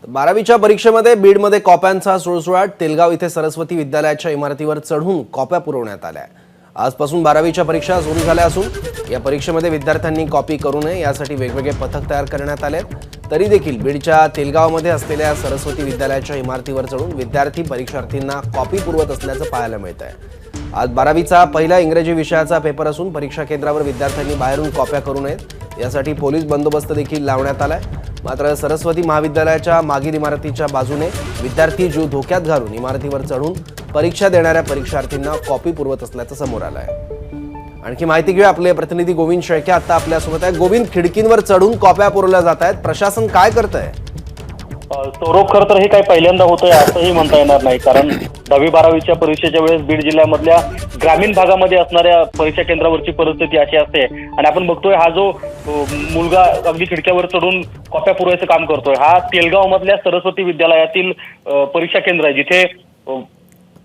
12वीच्या परीक्षेमध्ये बीडमध्ये कॉप्यांचा सुळसुळाट। तेलगाव इथे सरस्वती विद्यालयाच्या इमारतीवर चढून कॉप्या पुरवण्यात आल्या। आजपासून 12वीच्या परीक्षा सुरू झाल्या असून या परीक्षेमध्ये विद्यार्थ्यांनी कॉपी करू नये यासाठी वेगवेगळे पथक तयार करण्यात आले। तरी देखील बीडच्या तेलगावमध्ये असलेल्या सरस्वती विद्यालयाच्या इमारतीवर चढून विद्यार्थी परीक्षार्थींना कॉपी पुरवत असल्याचं पाहायला मिळतंय। आज 12वीचा पहिला इंग्रजी विषयाचा पेपर असून परीक्षा केंद्रावर विद्यार्थ्यांनी बाहेरून कॉप्या करू नयेत यासाठी पोलीस बंदोबस्त देखील लावण्यात आलाय। मात्र सरस्वती महाविद्यालयाच्या मागील इमारतीच्या बाजूने विद्यार्थी जीव धोक्यात घालून इमारतीवर चढून परीक्षा देणाऱ्या परीक्षार्थींना कॉपी पुरवत असल्याचं समोर आलं आहे। आणखी माहिती घेऊया, आपले प्रतिनिधी गोविंद शेळके आता आपल्यासोबत आहे। गोविंद, खिडकींवर चढून कॉप्या पुरवल्या जात आहेत, प्रशासन काय करतंय? सौरभ, खरं तर हे काही पहिल्यांदा होतंय असंही म्हणता येणार नाही, कारण 10वी-12वीच्या परीक्षेच्या वेळेस बीड जिल्ह्यामधल्या ग्रामीण भागामध्ये असणाऱ्या परीक्षा केंद्रावरची परिस्थिती अशी असते। आणि आपण बघतोय हा जो मुलगा अगदी खिडक्यावर चढून कॉप्या पुरवायचं काम करतोय, हा तेलगाव मधल्या सरस्वती विद्यालयातील परीक्षा केंद्र आहे, जिथे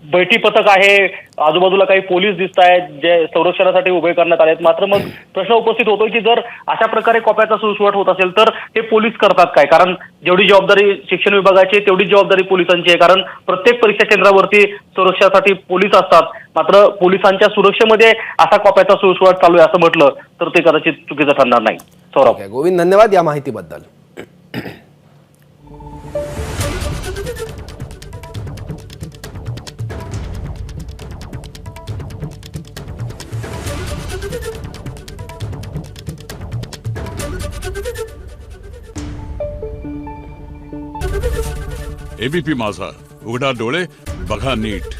बैठी पथक आहे, आजूबाजूला काही पोलीस दिसत आहेत जे संरक्षणासाठी उभे करण्यात आले आहेत। मात्र मग प्रश्न उपस्थित होतोय की जर अशा प्रकारे कॉप्याचा सुळसुळाट होत असेल तर हे पोलीस करतात काय? कारण जेवढी जबाबदारी शिक्षण विभागाची आहे तेवढीच जबाबदारी पोलिसांची आहे, कारण प्रत्येक परीक्षा केंद्रावरती सुरक्षेसाठी पोलीस असतात। मात्र पोलिसांच्या सुरक्षेमध्ये असा कॉप्याचा सुळसुळाट चालू आहे असं म्हटलं तर ते कदाचित चुकीचं ठरणार नाही। सौरभ, गोविंद, धन्यवाद या माहितीबद्दल। एबीपी माझा, उघडा डोळे बघा नीट।